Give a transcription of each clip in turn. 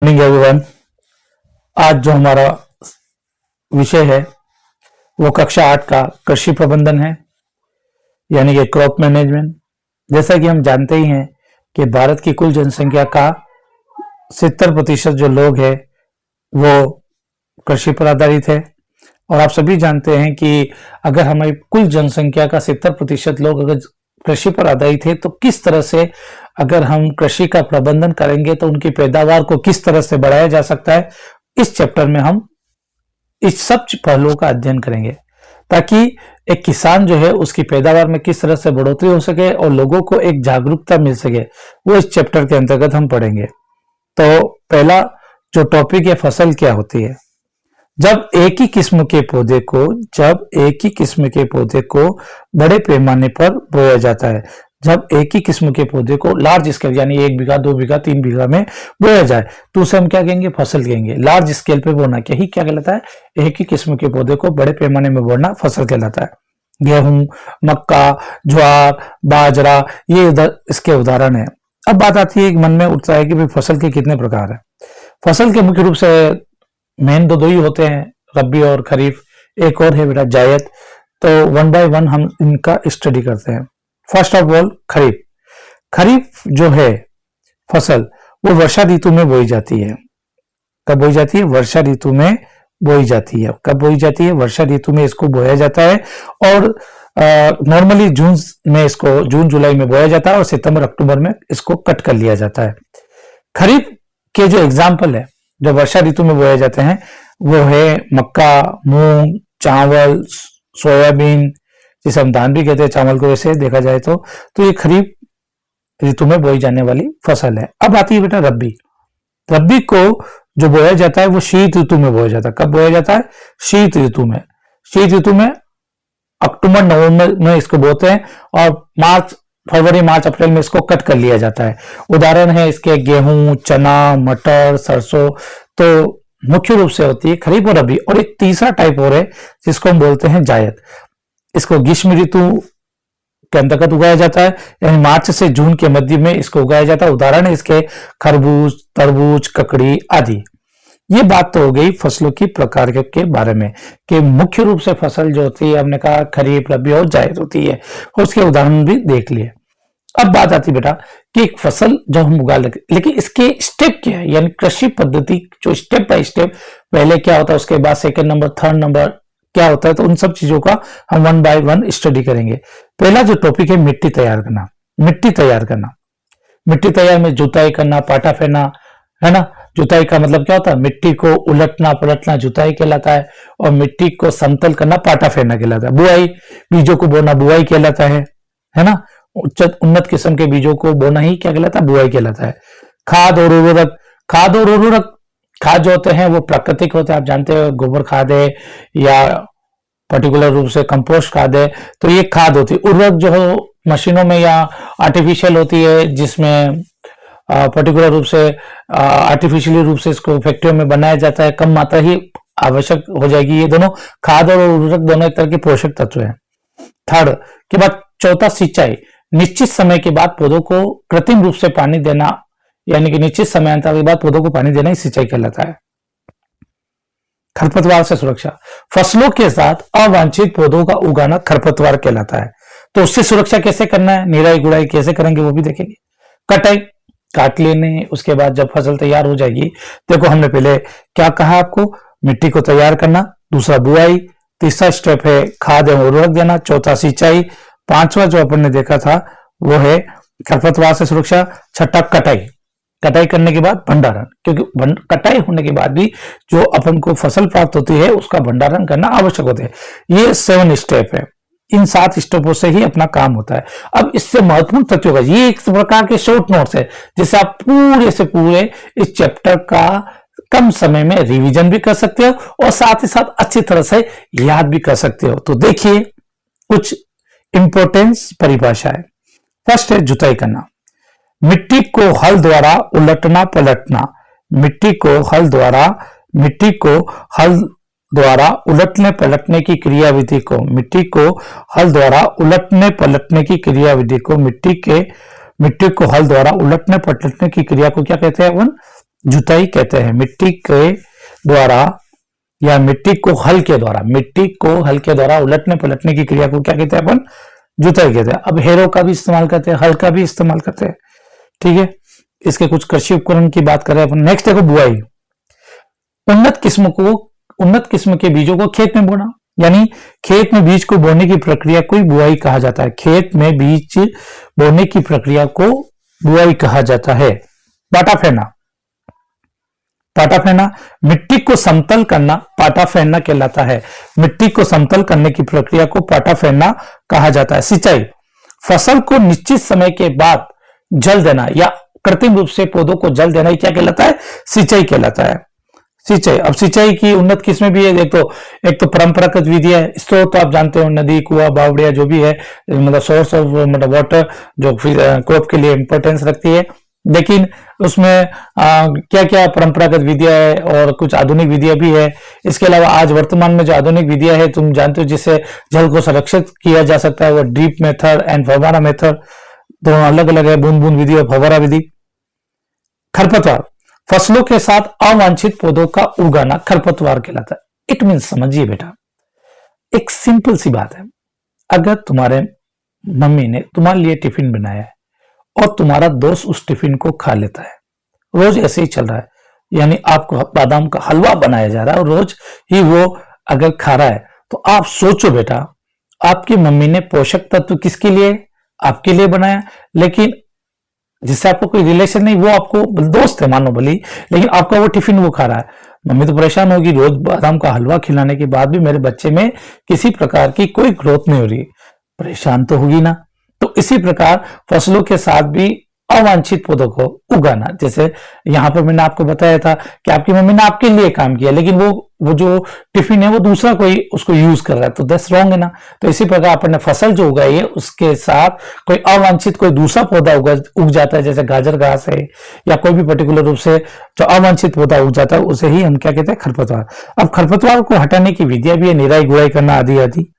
Morning everyone. आज जो हमारा विषय है वो कक्षा 8 का कृषि प्रबंधन है, यानी कि क्रॉप मैनेजमेंट। जैसा कि हम जानते ही हैं कि भारत की कुल जनसंख्या का 70% जो लोग हैं वो कृषि पर आधारित है। और आप सभी जानते हैं कि अगर हमारी कुल जनसंख्या का 70% लोग अगर कृषि पर आधारित है तो किस तरह से अगर हम कृषि का प्रबंधन करेंगे तो उनकी पैदावार को किस तरह से बढ़ाया जा सकता है। इस चैप्टर में हम इस सब पहलुओं का अध्ययन करेंगे ताकि एक किसान जो है उसकी पैदावार में किस तरह से बढ़ोतरी हो सके और लोगों को एक जागरूकता मिल सके, वो इस चैप्टर के अंतर्गत हम पढ़ेंगे। तो पहला जो टॉपिक है, फसल क्या होती है। जब एक ही किस्म के पौधे को बड़े पैमाने पर बोया जाता है, जब एक ही किस्म के पौधे को लार्ज स्केल यानी 1 बीघा 2 बीघा 3 बीघा में बोया जाए तो उसे हम क्या कहेंगे, फसल कहेंगे। लार्ज स्केल पे बोना क्या कहलाता है, एक ही किस्म के पौधे को बड़े पैमाने में बोना फसल कहलाता है। गेहूं, मक्का, ज्वार, बाजरा ये इसके उदाहरण है। अब बात आती है, मन में उठता है कि भाई फसल के कितने प्रकार है। फसल के मुख्य रूप से मेन दो ही होते हैं, रबी और खरीफ। एक और है बेटा जायद। तो वन बाय वन हम इनका स्टडी करते हैं। फर्स्ट ऑफ ऑल खरीफ। खरीफ जो है फसल वो वर्षा ऋतु में बोई जाती है। कब बोई जाती है? वर्षा ऋतु में बोई जाती है। कब बोई जाती है? वर्षा ऋतु में इसको बोया जाता है। और नॉर्मली जून जुलाई में बोया जाता है और सितंबर अक्टूबर में इसको कट कर लिया जाता है। खरीफ के जो एग्जाम्पल है जो वर्षा ऋतु में बोए जाते हैं वो है मक्का, मूंग, चावल, सोयाबीन, जिसे हम धान भी कहते हैं चावल को वैसे देखा जाए तो ये खरीफ ऋतु में बोई जाने वाली फसल है। अब आती है बेटा रबी। रबी को जो बोया जाता है वो शीत ऋतु में बोया जाता है। कब बोया जाता है? शीत ऋतु में। शीत ऋतु में अक्टूबर नवंबर में इसको बोते हैं और फरवरी मार्च अप्रैल में इसको कट कर लिया जाता है। उदाहरण है इसके गेहूं, चना, मटर, सरसों। तो मुख्य रूप से होती है खरीफ और रबी। और एक तीसरा टाइप और है जिसको हम बोलते हैं जायद। इसको ग्रीष्म ऋतु के अंतर्गत उगाया जाता है, यानी मार्च से जून के मध्य में इसको उगाया जाता है। उदाहरण है इसके खरबूज, तरबूज, ककड़ी आदि। ये बात तो हो गई फसलों की प्रकार के बारे में कि मुख्य रूप से फसल जो होती है हमने कहा खरीफ, रबी और जायद होती है, और उसके उदाहरण भी देख लिए। अब बात आती बेटा कि एक फसल जब हम उगा लेते, लेकिन इसके स्टेप क्या है, यानी कृषि पद्धति जो स्टेप बाय स्टेप पहले क्या होता है, उसके बाद सेकंड नंबर, थर्ड नंबर क्या होता है, तो उन सब चीजों का हम वन बाय वन स्टडी करेंगे। पहला जो टॉपिक है मिट्टी तैयार करना। मिट्टी तैयार में जुताई करना, पाटा फेरना, है ना। जुताई का मतलब क्या होता है? मिट्टी को उलटना पलटना जुताई कहलाता है, और मिट्टी को समतल करना पाटा फेरना कहलाता है। बुआई, बीजों को बोना बुआई कहलाता है ना। उन्नत किस्म के बीजों को बोना ही क्या कहलाता है? बुआई कहलाता है। खाद और उर्वरक। खाद जो होते हैं वो प्राकृतिक होते हैं, आप जानते हो, गोबर खाद है या पर्टिकुलर रूप से कंपोस्ट खाद है, तो ये खाद होती है। उर्वरक जो हो मशीनों में या आर्टिफिशियल होती है, जिसमें पर्टिकुलर रूप से आर्टिफिशियली रूप से इसको फैक्ट्रियों में बनाया जाता है, कम मात्रा ही आवश्यक हो जाएगी। ये दोनों खाद और उर्वरक दोनों एक तरह के पोषक तत्व हैं। थर्ड के बाद चौथा सिंचाई। निश्चित समय के बाद पौधों को कृत्रिम रूप से पानी देना, यानी कि निश्चित समय अंतर के बाद पौधों को पानी देना ही सिंचाई कहलाता है। खरपतवार से सुरक्षा। फसलों के साथ अवांछित पौधों का उगाना खरपतवार कहलाता है। तो उससे सुरक्षा कैसे करना है, निराई गुड़ाई कैसे करेंगे वो भी देखेंगे। कटाई, काट लेने, उसके बाद जब फसल तैयार हो जाएगी, देखो हमने पहले क्या कहा आपको, मिट्टी को तैयार करना, दूसरा बुआई, तीसरा स्टेप है खाद एवं उर्वरक देना, चौथा सिंचाई, पांचवा जो अपन ने देखा था वो है खरपतवार से सुरक्षा, छठा कटाई करने के बाद भंडारण, क्योंकि कटाई होने के बाद भी जो अपन को फसल प्राप्त होती है उसका भंडारण करना आवश्यक होता है। ये 7 स्टेप है। इन 7 स्टेपों से ही अपना काम होता है। अब इससे महत्वपूर्ण तथ्यों का ये एक प्रकार के शॉर्ट नोट्स है, जिससे आप पूरे से पूरे इस चैप्टर का कम समय में रिवीजन भी कर सकते हो और साथ ही साथ अच्छी तरह से याद भी कर सकते हो। तो देखिए कुछ इंपॉर्टेंस परिभाषाएं। फर्स्ट है जुताई करना। मिट्टी को हल द्वारा उलटना पलटना। मिट्टी को हल द्वारा उलटने पलटने की क्रियाविधि को मिट्टी को हल द्वारा उलटने पलटने की क्रियाविधि को मिट्टी को हल द्वारा उलटने पलटने की क्रिया को क्या कहते हैं अपन? जुताई कहते हैं। मिट्टी के द्वारा या मिट्टी को हल के द्वारा उलटने पलटने की क्रिया को क्या कहते हैं अपन? जुताई कहते हैं। अब हेरो का भी इस्तेमाल करते हैं, हल का भी इस्तेमाल करते हैं, ठीक है। इसके कुछ कृषि उपकरण की बात करें अपन। नेक्स्ट देखो बुआई। उन्नत किस्म के बीजों को खेत में बोना, यानी खेत में बीज को बोने की प्रक्रिया को बुआई कहा जाता है। खेत में बीज बोने की प्रक्रिया को बुआई कहा जाता है। पाटा फेरना, मिट्टी को समतल करना पाटा फेरना कहलाता है। मिट्टी को समतल करने की प्रक्रिया को पाटा फेरना कहा जाता है। सिंचाई, फसल को निश्चित समय के बाद जल देना या कृत्रिम रूप से पौधों को जल देना, क्या कहलाता है? सिंचाई कहलाता है। सिंचाई, अब सिंचाई की उन्नत किस्में भी है। एक तो परंपरागत विधि है, स्रोत तो आप जानते हो, नदी, कुआं, बावड़िया जो भी है, मतलब सोर्स ऑफ मतलब वाटर जो क्रॉप के लिए इंपॉर्टेंस रखती है। लेकिन उसमें क्या क्या परंपरागत विधियां है और कुछ आधुनिक विधियां भी है। इसके अलावा आज वर्तमान में जो आधुनिक विधियां है, तुम जानते हो, जिससे जल को संरक्षित किया जा सकता है, वो ड्रिप मेथड एंड फव्वारा मेथड, दोनों अलग अलग है, बूंद बूंद विधि और फव्वारा विधि। खरपतवार, फसलों के साथ अवांछित पौधों का उगाना खरपतवार कहलाता है। इट मीन्स, समझिए बेटा, एक सिंपल सी बात है। अगर तुम्हारे मम्मी ने तुम्हारे लिए टिफिन बनाया है और तुम्हारा दोस्त उस टिफिन को खा लेता है, रोज ऐसे ही चल रहा है, यानी आपको बादाम का हलवा बनाया जा रहा है और रोज ही वो अगर खा रहा है, तो आप सोचो बेटा, आपकी मम्मी ने पोषक तत्व किसके लिए? आपके लिए बनाया, लेकिन जिससे आपको कोई रिलेशन नहीं, वो आपको दोस्त है मानो भली, लेकिन आपका वो टिफिन वो खा रहा है। मम्मी तो परेशान होगी, रोज बादाम का हलवा खिलाने के बाद भी मेरे बच्चे में किसी प्रकार की कोई ग्रोथ नहीं हो रही, परेशान तो होगी ना। तो इसी प्रकार फसलों के साथ भी अवांछित पौधों को उगाना, जैसे यहां पर मैंने आपको बताया था कि आपकी मम्मी ने आपके लिए काम किया, लेकिन वो जो टिफिन है वो दूसरा कोई उसको यूज कर रहा है, तो दैट्स रॉन्ग है ना। तो इसी प्रकार अपन ने फसल जो उगाई है उसके साथ कोई अवांछित कोई दूसरा पौधा उग जाता है, जैसे गाजर घास है या कोई भी पर्टिकुलर रूप से जो अवांछित पौधा उग जाता है, उसे ही हम क्या कहते हैं? खरपतवार। अब खरपतवार को हटाने की विधियां भी है, निराई गुड़ाई करना, आदि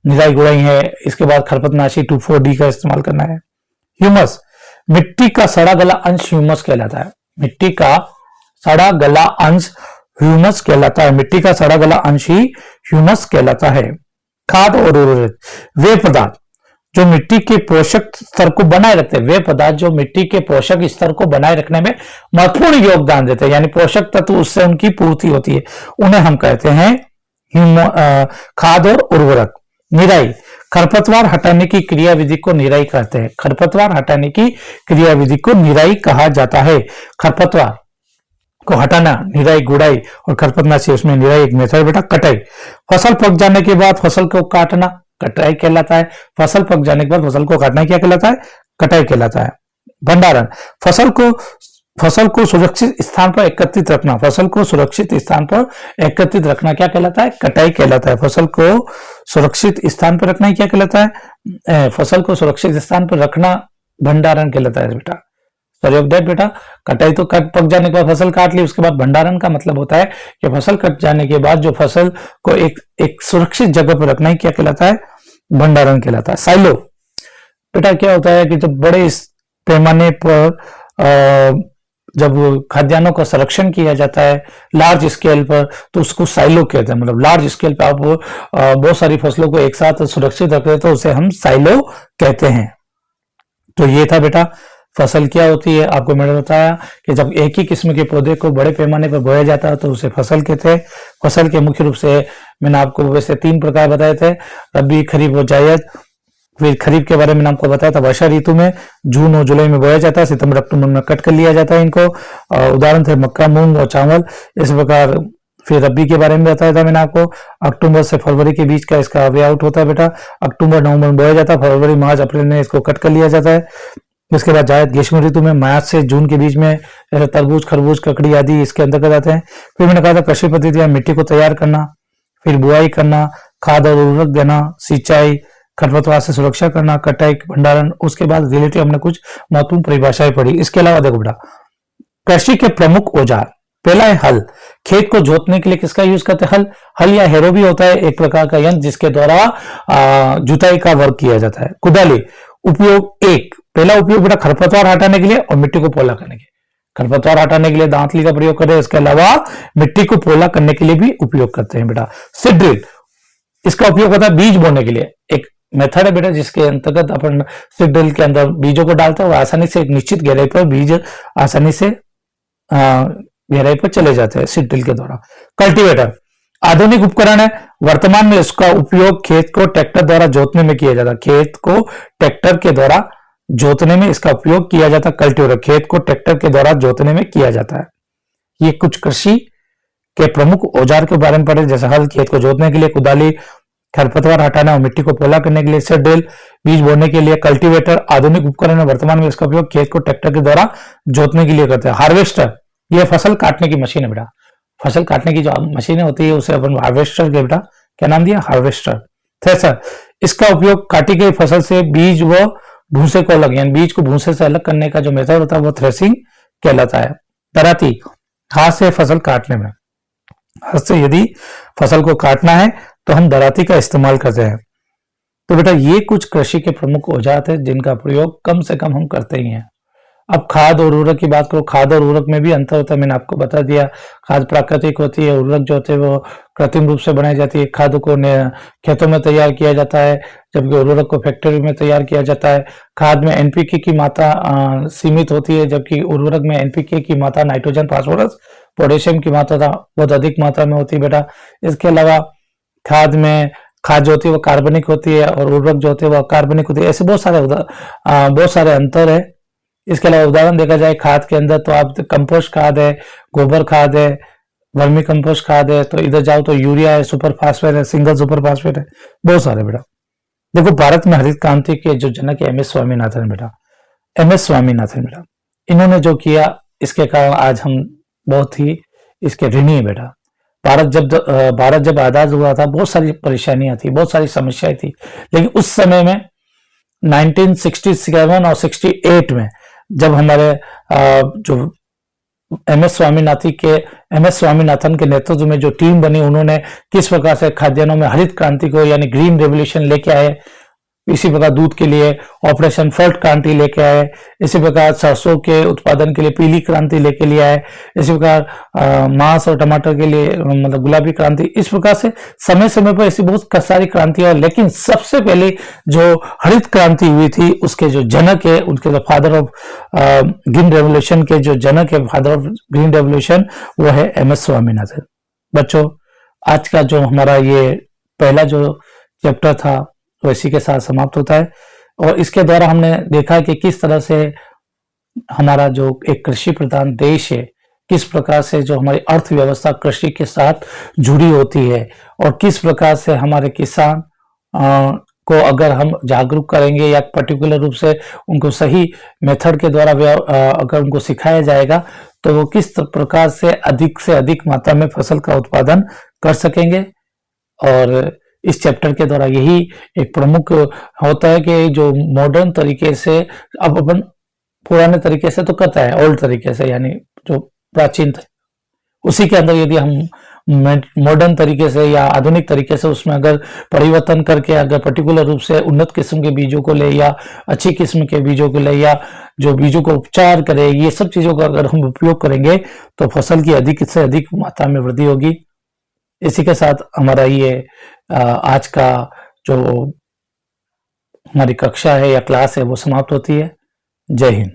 निराई गुड़ाई है। इसके बाद खरपतनाशी 2,4-D का इस्तेमाल करना है। ह्यूमस, मिट्टी का सड़ा गला अंश ह्यूमस कहलाता है। मिट्टी का सड़ा गला अंश ह्यूमस कहलाता है। मिट्टी का सड़ा गला अंश ही ह्यूमस कहलाता है। खाद और उर्वरक, वे पदार्थ जो मिट्टी के पोषक स्तर को बनाए रखते हैं, वे पदार्थ जो मिट्टी के पोषक स्तर को बनाए रखने में महत्वपूर्ण योगदान देते हैं, यानी पोषक तत्व उससे उनकी पूर्ति होती है, उन्हें हम कहते हैं खाद और उर्वरक। निराई, खरपतवार हटाने की क्रियाविधि को निराई कहते हैं। खरपतवार हटाने की क्रियाविधि को निराई कहा जाता है। खरपतवार को हटाना, निराई गुड़ाई और खरपतनाशी, उसमें निराई एक मेथड बेटा। कटाई, फसल पक जाने के बाद फसल को काटना कटाई कहलाता है। फसल पक जाने के बाद फसल को काटना क्या कहलाता है? कटाई कहलाता है। भंडारण, फसल को सुरक्षित स्थान पर एकत्रित रखना, फसल को सुरक्षित स्थान पर एकत्रित रखना क्या कहलाता है? कटाई कहलाता है। फसल को सुरक्षित स्थान पर रखना क्या कहलाता है? फसल को सुरक्षित स्थान पर रखना भंडारण कहलाता है बेटा। सॉरी ऑफ दैट बेटा, कटाई तो पक जाने के बाद फसल काट ली, उसके बाद भंडारण का मतलब होता है कि फसल कट जाने के बाद जो फसल को एक सुरक्षित जगह पर रखना ही क्या कहलाता है? भंडारण कहलाता है। साइलो, बेटा क्या होता है कि जब बड़े पैमाने पर जब खाद्यान्नों का संरक्षण किया जाता है लार्ज स्केल पर, तो उसको साइलो कहते हैं। मतलब लार्ज स्केल पर आप बहुत सारी फसलों को एक साथ सुरक्षित रखते हैं, तो उसे हम साइलो कहते हैं। तो ये था बेटा फसल क्या होती है। आपको मैंने बताया कि जब एक ही किस्म के पौधे को बड़े पैमाने पर बोया जाता है तो उसे फसल कहते हैं। फसल के मुख्य रूप से मैंने आपको वैसे 3 प्रकार बताए थे, रबी, खरीफ और जायद। फिर खरीफ के बारे में आपको बताया था, वर्षा ऋतु में जून और जुलाई में बोया जाता है, सितंबर अक्टूबर में कट कर लिया जाता है इनको। उदाहरण थे मक्का, मूंग और चावल। इस प्रकार फिर रबी के बारे में बताया था मैंने आपको, अक्टूबर से फरवरी के बीच का इसका वे आउट होता है बेटा। अक्टूबर नवंबर में बोया जाता है, फरवरी मार्च अप्रैल में इसको कट कर लिया जाता है। इसके बाद जायद ग्रीष्म ऋतु में मार्च से जून के बीच में, जैसे तरबूज, खरबूज, ककड़ी आदि इसके अंतर्गत आते हैं। फिर मैंने कहा था कृषि पद्धतियां, मिट्टी को तैयार करना, फिर बुआई करना, खाद और उर्वरक देना, सिंचाई, खरपतवार से सुरक्षा करना, कटाई, भंडारण। उसके बाद रिलेटिव हमने कुछ महत्वपूर्ण परिभाषाएं पढ़ी। इसके अलावा देखो बेटा, कृषि के प्रमुख औजार, पहला है हल। खेत को जोतने के लिए किसका यूज करते हैं? हल या हैरो भी होता है एक प्रकार का यंत्र जिसके द्वारा जुताई का वर्क किया जाता है। कुदाली, उपयोग एक, पहला उपयोग बेटा खरपतवार हटाने के लिए और मिट्टी को पोला करने के लिए। खरपतवार हटाने के लिए दांतली का प्रयोग करें, इसके अलावा मिट्टी को पोला करने के लिए भी उपयोग करते हैं बेटा। सीड ड्रिल, इसका उपयोग होता है बीज बोने के लिए। एक मेथड है बेटा जिसके अंतर्गत अपन सीड ड्रिल के अंदर बीजों को डालते हैं और आसानी से एक निश्चित गहराई पर बीज आसानी से गहराई पर चले जाते हैं सीड ड्रिल के द्वारा। कल्टीवेटर आधुनिक उपकरण है, वर्तमान में इसका उपयोग खेत को ट्रैक्टर द्वारा जोतने में किया जाता है। खेत को ट्रैक्टर के द्वारा जोतने में इसका उपयोग किया जाता है। कल्टीवेटर खेत को ट्रैक्टर के द्वारा जोतने में किया जाता है। ये कुछ कृषि के प्रमुख औजार के बारे में पढ़े, जैसे हल खेत को जोतने के लिए, कुदाली खरपतवार हटाना और मिट्टी को पोला करने के लिए, सीड ड्रिल बीज बोने के लिए। कल्टीवेटर आधुनिक उपकरण है, वर्तमान में इसका उपयोग खेत को ट्रैक्टर के द्वारा जोतने के लिए करते हैं। हार्वेस्टर, यह फसल काटने की मशीन है बेटा। फसल काटने की जो मशीनें होती है उसे अपन हार्वेस्टर के बेटा क्या नाम दिया, हार्वेस्टर। थ्रेसर, इसका उपयोग काटी गई फसल से बीज व भूसे को अलग, यानी बीज को भूसे से अलग करने का जो मेथड होता है वो थ्रेसिंग कहलाता है। दराती, हाथ से फसल काटने में, हाथ से यदि फसल को काटना है तो हम दराती का इस्तेमाल करते हैं। तो बेटा ये कुछ कृषि के प्रमुख औजार थे जिनका प्रयोग कम से कम हम करते ही हैं। अब खाद और उर्वरक की बात करो, खाद और उर्वरक में भी अंतर होता है, मैंने आपको बता दिया। खाद प्राकृतिक होती है, उर्वरक जो होते हैं वो कृत्रिम रूप से बनाई जाती है। खाद को खेतों में तैयार किया जाता है, जबकि उर्वरक को फैक्ट्री में तैयार किया जाता है। खाद में एनपीके की मात्रा सीमित होती है, जबकि उर्वरक में एनपीके की मात्रा, नाइट्रोजन, फास्फोरस, पोटेशियम की मात्रा बहुत अधिक मात्रा में होती है बेटा। इसके अलावा खाद जो होती है वो कार्बनिक होती है और उर्वरक जो होते हैं वो अकार्बनिक होती है। ऐसे बहुत सारे अंतर है। इसके अलावा उदाहरण देखा जाए खाद के अंदर तो आप कंपोस्ट खाद है, गोबर खाद है, वर्मी कंपोस्ट खाद है, तो इधर जाओ तो यूरिया है, सुपर फास्फेट है, सिंगल सुपर फास्फेट है, बहुत सारे बेटा। देखो भारत में हरित क्रांति के जो जनक है एम एस स्वामीनाथन बेटा, एम एस स्वामीनाथन बेटा, इन्होंने जो किया इसके कारण आज हम बहुत ही इसके ऋणी है बेटा। भारत जब आजाद हुआ था बहुत सारी परेशानियां थी, बहुत सारी समस्याएं थी, लेकिन उस समय में 1967 और 68 में जब हमारे जो एम एस स्वामीनाथन के नेतृत्व में जो टीम बनी, उन्होंने किस प्रकार से खाद्यान्नों में हरित क्रांति को यानी ग्रीन रेवोल्यूशन लेके आए। इसी प्रकार दूध के लिए ऑपरेशन फर्स्ट क्रांति लेके आए, इसी प्रकार सरसों के उत्पादन के लिए पीली क्रांति लेके लिए आए, इसी प्रकार मांस और टमाटर के लिए मतलब गुलाबी क्रांति। इस प्रकार से समय समय पर ऐसी बहुत सारी क्रांतियां, लेकिन सबसे पहले जो हरित क्रांति हुई थी उसके जो जनक है, उनके जो फादर ऑफ ग्रीन रेवोल्यूशन के जो जनक है, फादर ऑफ ग्रीन रेवोल्यूशन, वो है एम एस स्वामीनाथन। बच्चों आज का जो हमारा ये पहला जो चैप्टर था तो इसी के साथ समाप्त होता है। और इसके द्वारा हमने देखा कि किस तरह से हमारा जो एक कृषि प्रधान देश है, किस प्रकार से जो हमारी अर्थव्यवस्था कृषि के साथ जुड़ी होती है और किस प्रकार से हमारे किसान को अगर हम जागरूक करेंगे या पर्टिकुलर रूप से उनको सही मेथड के द्वारा अगर उनको सिखाया जाएगा तो वो किस प्रकार से अधिक मात्रा में फसल का उत्पादन कर सकेंगे। और इस चैप्टर के द्वारा यही एक प्रमुख होता है कि जो मॉडर्न तरीके से अब अपन पुराने तरीके से तो करता है, ओल्ड तरीके से यानी जो प्राचीन थे उसी के अंदर यदि हम मॉडर्न तरीके से या आधुनिक तरीके से उसमें अगर परिवर्तन करके अगर पर्टिकुलर रूप से उन्नत किस्म के बीजों को ले या अच्छी किस्म के बीजों को ले या जो बीजों को उपचार करे, ये सब चीजों का अगर हम उपयोग करेंगे तो फसल की अधिक से अधिक मात्रा में वृद्धि होगी। इसी के साथ हमारा ये आज का जो हमारी कक्षा है या क्लास है वो समाप्त होती है। जय हिंद।